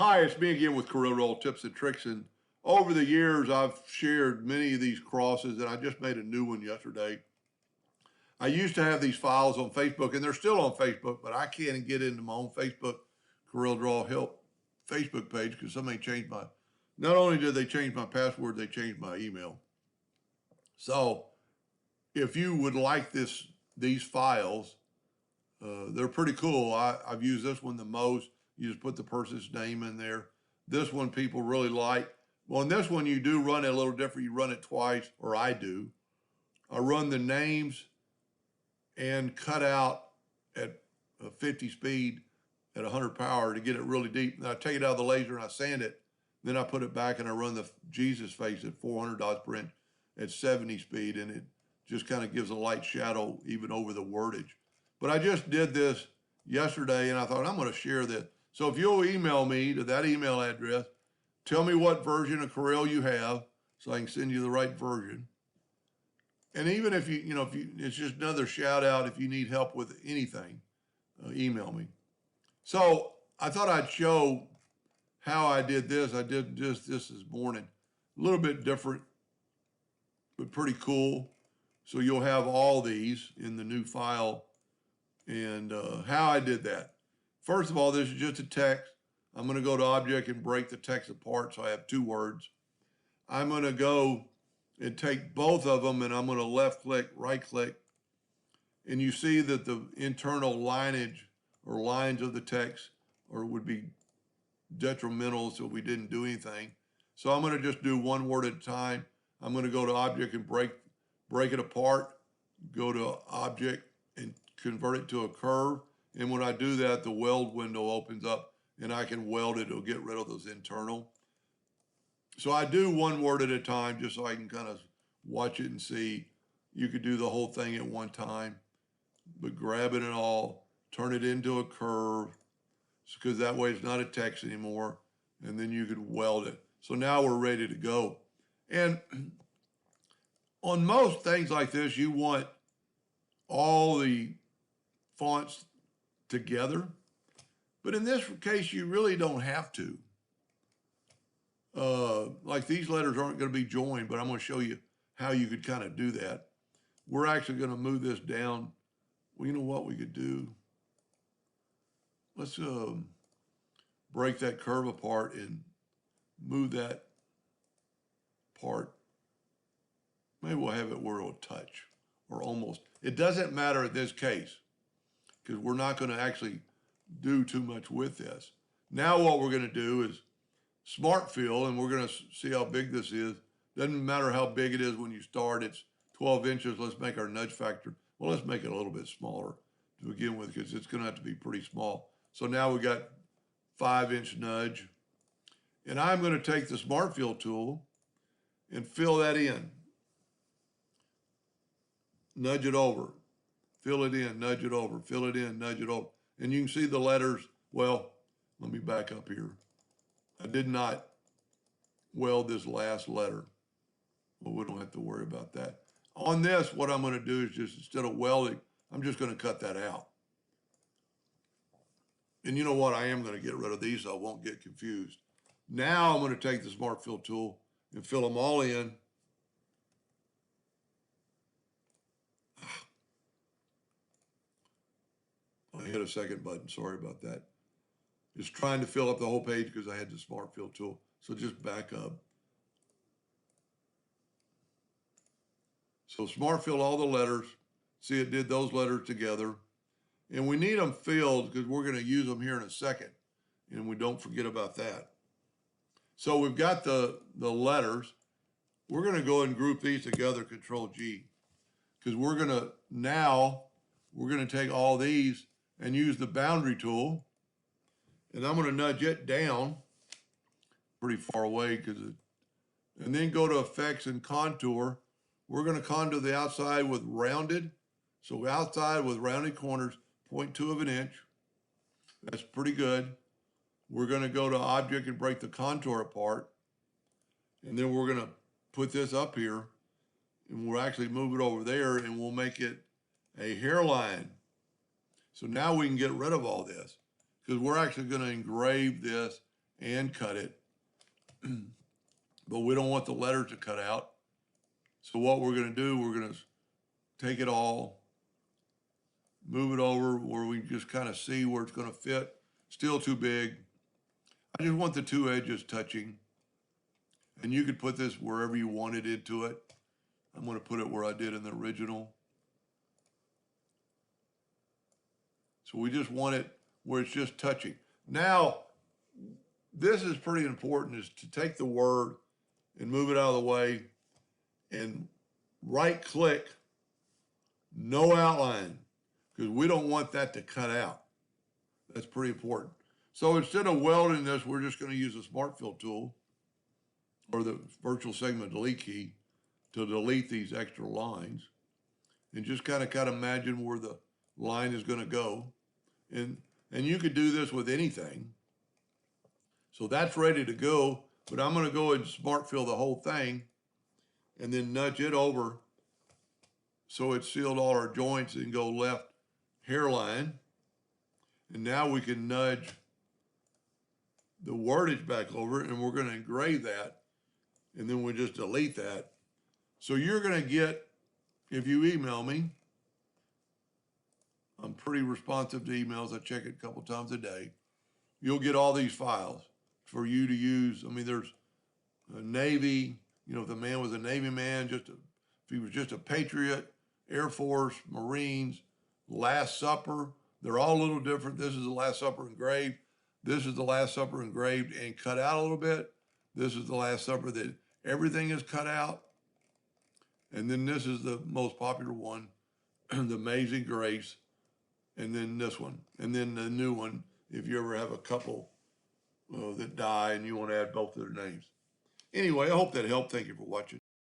Hi, it's me again with Corel tips and tricks. And over the years, I've shared many of these crosses, and I just made a new one yesterday. I used to have these files on Facebook, and they're still on Facebook, but I can't get into my own Facebook Corel Draw Help Facebook page because somebody changed my. Not only did they change my password, they changed my email. So, if you would like these files, they're pretty cool. I've used this one the most. You just put the person's name in there. This one people really like. Well, in this one, you do run it a little different. You run it twice, or I do. I run the names and cut out at 50 speed at 100 power to get it really deep. And I take it out of the laser and I sand it. Then I put it back and I run the Jesus face at 400 dots per inch at 70 speed. And it just kind of gives a light shadow even over the wordage. But I just did this yesterday and I thought I'm going to share this. So if you'll email me to that email address, tell me what version of Corel you have so I can send you the right version. And even if it's just another shout out if you need help with anything, email me. So I thought I'd show how I did this. I did just this morning. A little bit different, but pretty cool. So you'll have all these in the new file and how I did that. First of all, this is just a text. I'm going to go to object and break the text apart so I have two words. I'm going to go and take both of them and I'm going to left click, right click. And you see that the internal lineage or lines of the text would be detrimental so we didn't do anything. So I'm going to just do one word at a time. I'm going to go to object and break it apart, go to object and convert it to a curve. And when I do that, the weld window opens up and I can weld it. It'll get rid of those internal. So I do one word at a time just so I can kind of watch it and see. You could do the whole thing at one time, but grab it and all, turn it into a curve because that way it's not a text anymore. And then you could weld it. So now we're ready to go. And on most things like this, you want all the fonts together. But in this case, you really don't have to. Like these letters aren't going to be joined, but I'm going to show you how you could kind of do that. We're actually going to move this down. Well, you know what we could do? Let's break that curve apart and move that part. Maybe we'll have it where it'll touch or almost. It doesn't matter in this case because we're not going to actually do too much with this. Now what we're going to do is smart fill, and we're going to see how big this is. Doesn't matter how big it is when you start. It's 12 inches. Let's make our nudge factor. Well, let's make it a little bit smaller to begin with because it's going to have to be pretty small. So now we got 5-inch nudge. And I'm going to take the smart fill tool and fill that in. Nudge it over. Fill it in, nudge it over, fill it in, nudge it over. And you can see the letters. Well, let me back up here. I did not weld this last letter. Well, we don't have to worry about that. On this, what I'm going to do is just, instead of welding, I'm just going to cut that out. And you know what? I am going to get rid of these so I won't get confused. Now I'm going to take the Smart Fill tool and fill them all in. I hit a second button. Sorry about that. Just trying to fill up the whole page because I had the Smart Fill tool. So just back up. So Smart Fill all the letters. See, it did those letters together. And we need them filled because we're going to use them here in a second. And we don't forget about that. So we've got the letters. We're going to go and group these together, Control G. Because we're going to take all these and use the boundary tool. And I'm going to nudge it down pretty far away and then go to effects and contour. We're going to contour the outside with rounded. So outside with rounded corners, 0.2 of an inch. That's pretty good. We're going to go to object and break the contour apart. And then we're going to put this up here and we'll actually move it over there and we'll make it a hairline. So now we can get rid of all this because we're actually going to engrave this and cut it. But we don't want the letters to cut out. So what we're going to do, we're going to take it all, move it over where we just kind of see where it's going to fit. Still too big. I just want the two edges touching. And you could put this wherever you wanted into it. I'm going to put it where I did in the original. So we just want it where it's just touching. Now, this is pretty important, is to take the word and move it out of the way and right click, no outline, because we don't want that to cut out. That's pretty important. So instead of welding this, we're just going to use the Smart Fill tool or the virtual segment delete key to delete these extra lines, and just kind of imagine where the line is going to go. And you could do this with anything. So that's ready to go, but I'm going to go and Smart Fill the whole thing and then nudge it over so it's sealed all our joints and go left hairline. And now we can nudge the wordage back over and we're going to engrave that, and then we just delete that. So you're going to get, if you email me, I'm pretty responsive to emails. I check it a couple times a day. You'll get all these files for you to use. I mean, there's a Navy, you know, if the man was a Navy man, if he was just a patriot, Air Force, Marines, Last Supper, they're all a little different. This is the Last Supper engraved. This is the Last Supper engraved and cut out a little bit. This is the Last Supper that everything is cut out. And then this is the most popular one, the Amazing Grace. And then this one. And then the new one, if you ever have a couple that die and you want to add both of their names. Anyway, I hope that helped. Thank you for watching.